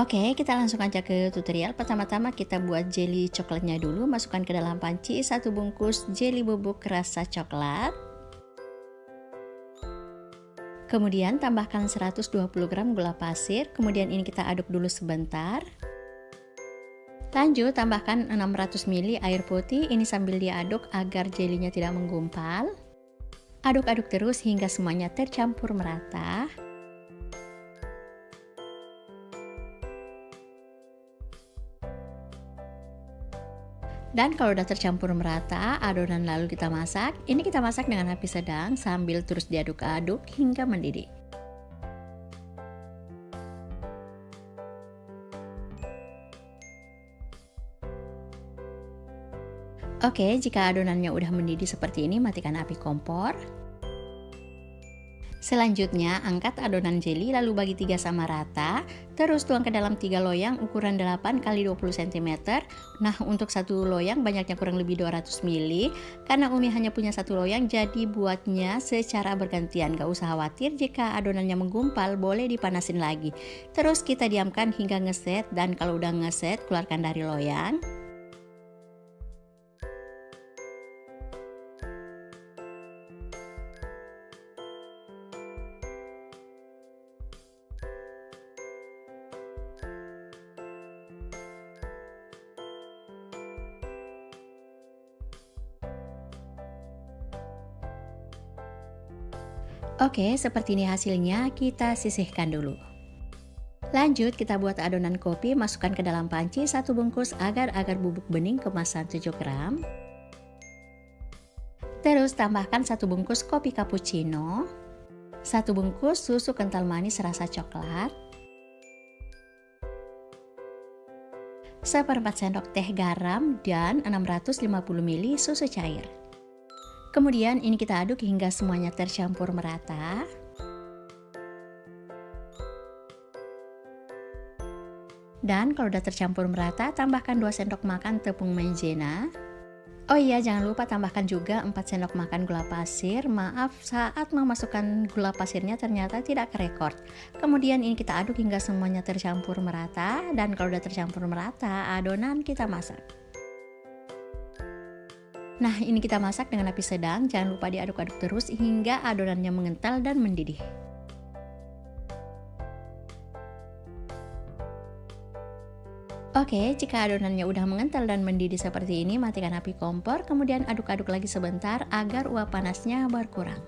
Oke, kita langsung aja ke tutorial. Pertama-tama kita buat jelly coklatnya dulu. Masukkan ke dalam panci 1 bungkus jelly bubuk rasa coklat. Kemudian tambahkan 120 gram gula pasir. Kemudian ini kita aduk dulu sebentar. Lanjut tambahkan 600 ml air putih. Ini sambil diaduk agar jelinya tidak menggumpal. Aduk-aduk terus hingga semuanya tercampur merata. Dan kalau udah tercampur merata adonan lalu kita masak. Ini kita masak dengan api sedang sambil terus diaduk-aduk hingga mendidih. Oke, jika adonannya udah mendidih seperti ini, matikan api kompor. Selanjutnya, angkat adonan jelly lalu bagi 3 sama rata. Terus tuang ke dalam 3 loyang ukuran 8 x 20 cm. Nah, untuk satu loyang banyaknya kurang lebih 200 ml. Karena Umi hanya punya satu loyang, jadi buatnya secara bergantian. Gak usah khawatir jika adonannya menggumpal, boleh dipanasin lagi. Terus kita diamkan hingga ngeset, dan kalau udah ngeset, keluarkan dari loyang. Oke, seperti ini hasilnya, kita sisihkan dulu. Lanjut, kita buat adonan kopi, masukkan ke dalam panci 1 bungkus agar-agar bubuk bening kemasan 7 gram. Terus tambahkan 1 bungkus kopi cappuccino, 1 bungkus susu kental manis rasa coklat, 1/4 sendok teh garam, dan 650 ml susu cair. Kemudian ini kita aduk hingga semuanya tercampur merata. Dan kalau udah tercampur merata, tambahkan 2 sendok makan tepung maizena. Oh iya, jangan lupa tambahkan juga 4 sendok makan gula pasir. Maaf, saat memasukkan gula pasirnya ternyata tidak kerekord. Kemudian ini kita aduk hingga semuanya tercampur merata. Dan kalau udah tercampur merata, adonan kita masak. Nah, ini kita masak dengan api sedang, jangan lupa diaduk-aduk terus hingga adonannya mengental dan mendidih. Oke, jika adonannya udah mengental dan mendidih seperti ini, matikan api kompor, kemudian aduk-aduk lagi sebentar agar uap panasnya berkurang.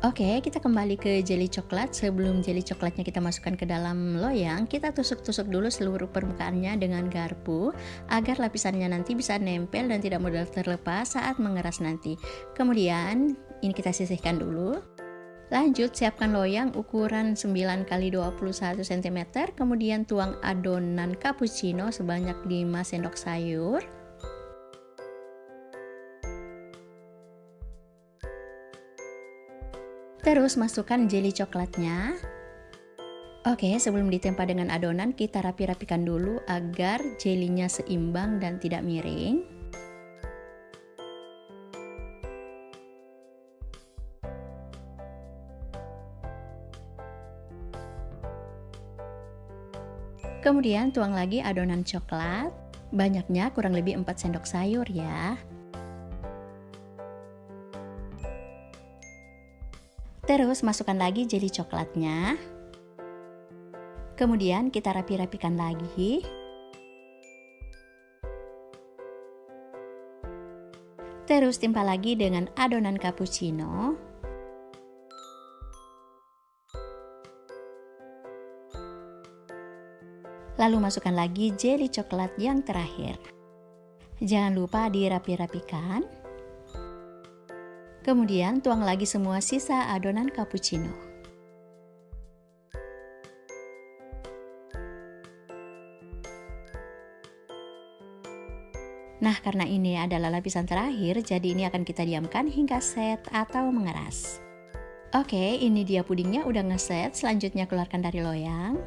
Oke, kita kembali ke jelly coklat. Sebelum jelly coklatnya kita masukkan ke dalam loyang, kita tusuk-tusuk dulu seluruh permukaannya dengan garpu agar lapisannya nanti bisa nempel dan tidak mudah terlepas saat mengeras nanti. Kemudian ini kita sisihkan dulu. Lanjut, siapkan loyang ukuran 9 x 21 cm, kemudian tuang adonan cappuccino sebanyak 5 sendok sayur. Terus masukkan jelly coklatnya. Oke, sebelum ditempa dengan adonan, kita rapi-rapikan dulu agar jelinya seimbang dan tidak miring. Kemudian tuang lagi adonan coklat. Banyaknya kurang lebih 4 sendok sayur ya. Terus masukkan lagi jelly coklatnya. Kemudian kita rapi-rapikan lagi. Terus timpa lagi dengan adonan cappuccino. Lalu masukkan lagi jelly coklat yang terakhir. Jangan lupa dirapi-rapikan. Kemudian tuang lagi semua sisa adonan cappuccino. Nah, karena ini adalah lapisan terakhir, jadi ini akan kita diamkan hingga set atau mengeras. Oke, ini dia pudingnya udah ngeset. Selanjutnya keluarkan dari loyang.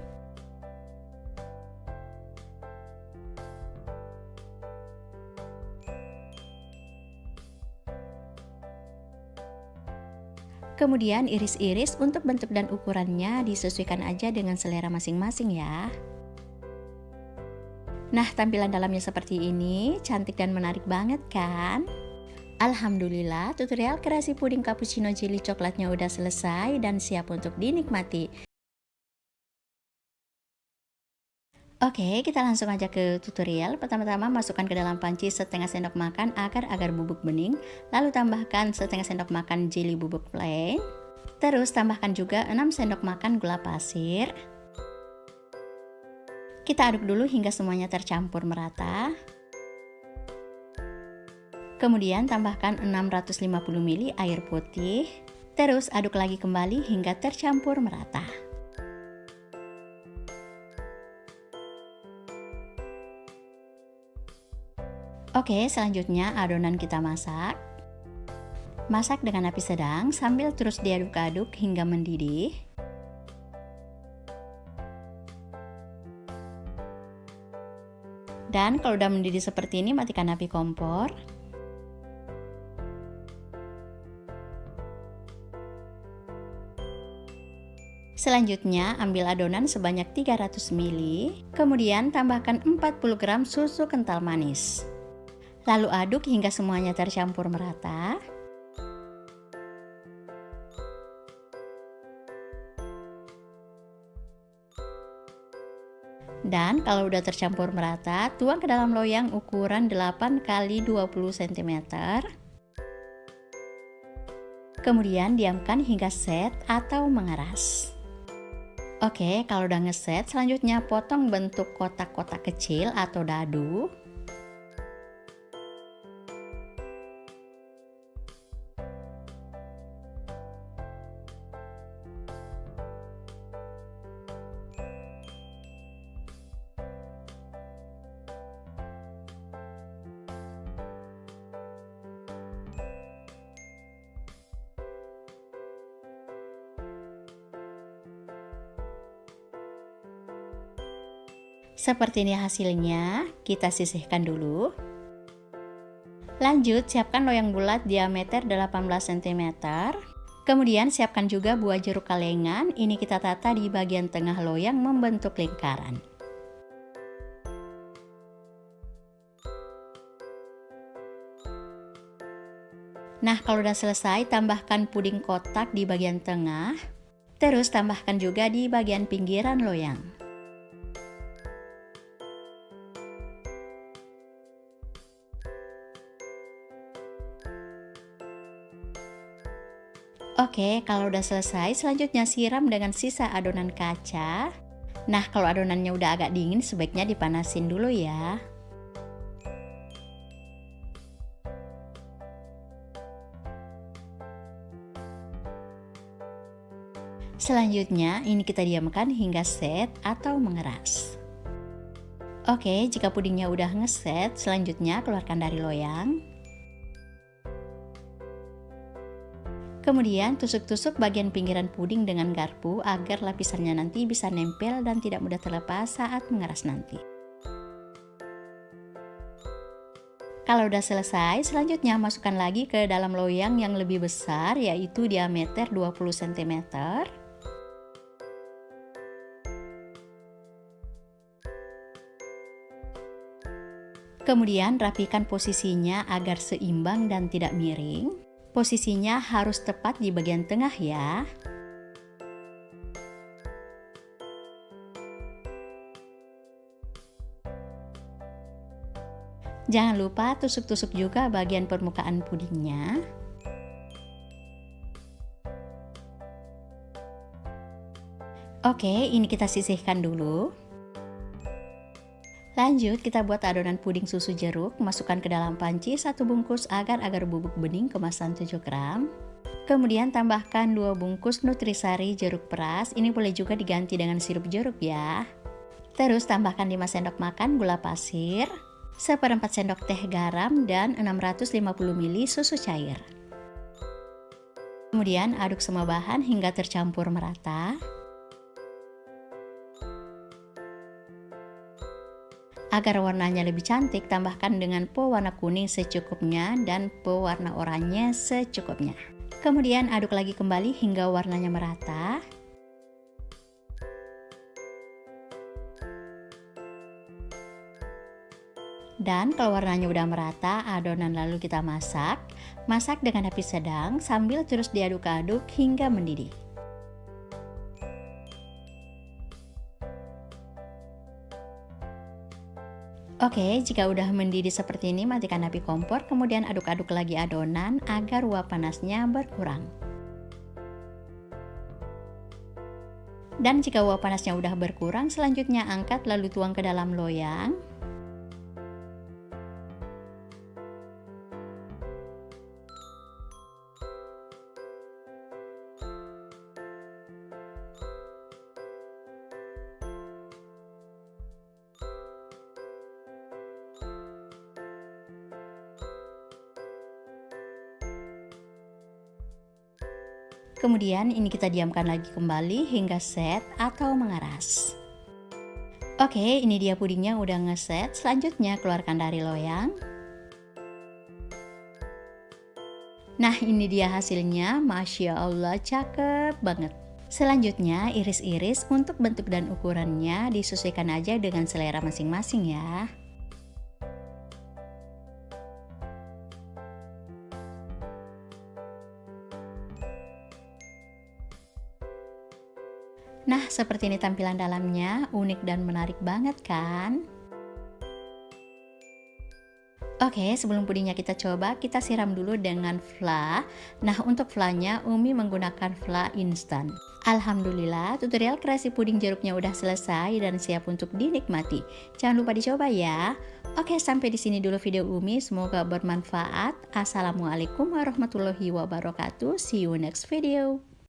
Kemudian iris-iris, untuk bentuk dan ukurannya disesuaikan aja dengan selera masing-masing ya. Nah, tampilan dalamnya seperti ini, cantik dan menarik banget kan? Alhamdulillah, tutorial kreasi puding cappuccino jelly coklatnya udah selesai dan siap untuk dinikmati. Oke, kita langsung aja ke tutorial. Pertama-tama masukkan ke dalam panci setengah sendok makan agar-agar bubuk bening. Lalu tambahkan setengah sendok makan jelly bubuk plain. Terus tambahkan juga 6 sendok makan gula pasir. Kita aduk dulu hingga semuanya tercampur merata. Kemudian tambahkan 650 ml air putih. Terus aduk lagi kembali hingga tercampur merata. Oke, selanjutnya adonan kita masak. Masak dengan api sedang sambil terus diaduk-aduk hingga mendidih. Dan kalau udah mendidih seperti ini, matikan api kompor. Selanjutnya, ambil adonan sebanyak 300 ml, kemudian tambahkan 40 gram susu kental manis. Lalu aduk hingga semuanya tercampur merata. Dan kalau udah tercampur merata, tuang ke dalam loyang ukuran 8 x 20 cm. Kemudian diamkan hingga set atau mengeras. Oke, kalau udah ngeset, selanjutnya potong bentuk kotak-kotak kecil atau dadu. Seperti ini hasilnya, kita sisihkan dulu. Lanjut, siapkan loyang bulat diameter 18 cm. Kemudian siapkan juga buah jeruk kalengan, ini kita tata di bagian tengah loyang membentuk lingkaran. Nah, kalau udah selesai, tambahkan puding kotak di bagian tengah. Terus tambahkan juga di bagian pinggiran loyang. Oke, kalau udah selesai, selanjutnya siram dengan sisa adonan kaca. Nah, kalau adonannya udah agak dingin, sebaiknya dipanasin dulu ya. Selanjutnya, ini kita diamkan hingga set atau mengeras. Oke, jika pudingnya udah ngeset, selanjutnya keluarkan dari loyang. Kemudian tusuk-tusuk bagian pinggiran puding dengan garpu agar lapisannya nanti bisa nempel dan tidak mudah terlepas saat mengeras nanti. Kalau udah selesai, selanjutnya masukkan lagi ke dalam loyang yang lebih besar, yaitu diameter 20 cm. Kemudian rapikan posisinya agar seimbang dan tidak miring. Posisinya harus tepat di bagian tengah ya. Jangan lupa tusuk-tusuk juga bagian permukaan pudingnya. Oke, ini kita sisihkan dulu. Lanjut, kita buat adonan puding susu jeruk. Masukkan ke dalam panci 1 bungkus agar-agar bubuk bening kemasan 7 gram. Kemudian tambahkan 2 bungkus nutrisari jeruk peras. Ini boleh juga diganti dengan sirup jeruk ya. Terus tambahkan 5 sendok makan gula pasir, 1/4 sendok teh garam, dan 650 ml susu cair. Kemudian aduk semua bahan hingga tercampur merata. Agar warnanya lebih cantik, tambahkan dengan pewarna kuning secukupnya dan pewarna oranye secukupnya. Kemudian aduk lagi kembali hingga warnanya merata. Dan kalau warnanya udah merata, adonan lalu kita masak. Masak dengan api sedang sambil terus diaduk-aduk hingga mendidih. Oke, jika udah mendidih seperti ini, matikan api kompor, kemudian aduk-aduk lagi adonan agar uap panasnya berkurang. Dan jika uap panasnya udah berkurang, selanjutnya angkat lalu tuang ke dalam loyang. Kemudian ini kita diamkan lagi kembali hingga set atau mengeras. Oke, ini dia pudingnya udah ngeset. Selanjutnya keluarkan dari loyang. Nah, ini dia hasilnya. Masya Allah, cakep banget. Selanjutnya iris-iris. Untuk bentuk dan ukurannya disesuaikan aja dengan selera masing-masing ya. Nah, seperti ini tampilan dalamnya, unik dan menarik banget kan? Oke, sebelum pudingnya kita coba, kita siram dulu dengan fla. Nah, untuk flanya, Umi menggunakan fla instan. Alhamdulillah, tutorial kreasi puding jeruknya udah selesai dan siap untuk dinikmati. Jangan lupa dicoba ya. Oke, sampai di sini dulu video Umi. Semoga bermanfaat. Assalamualaikum warahmatullahi wabarakatuh. See you next video.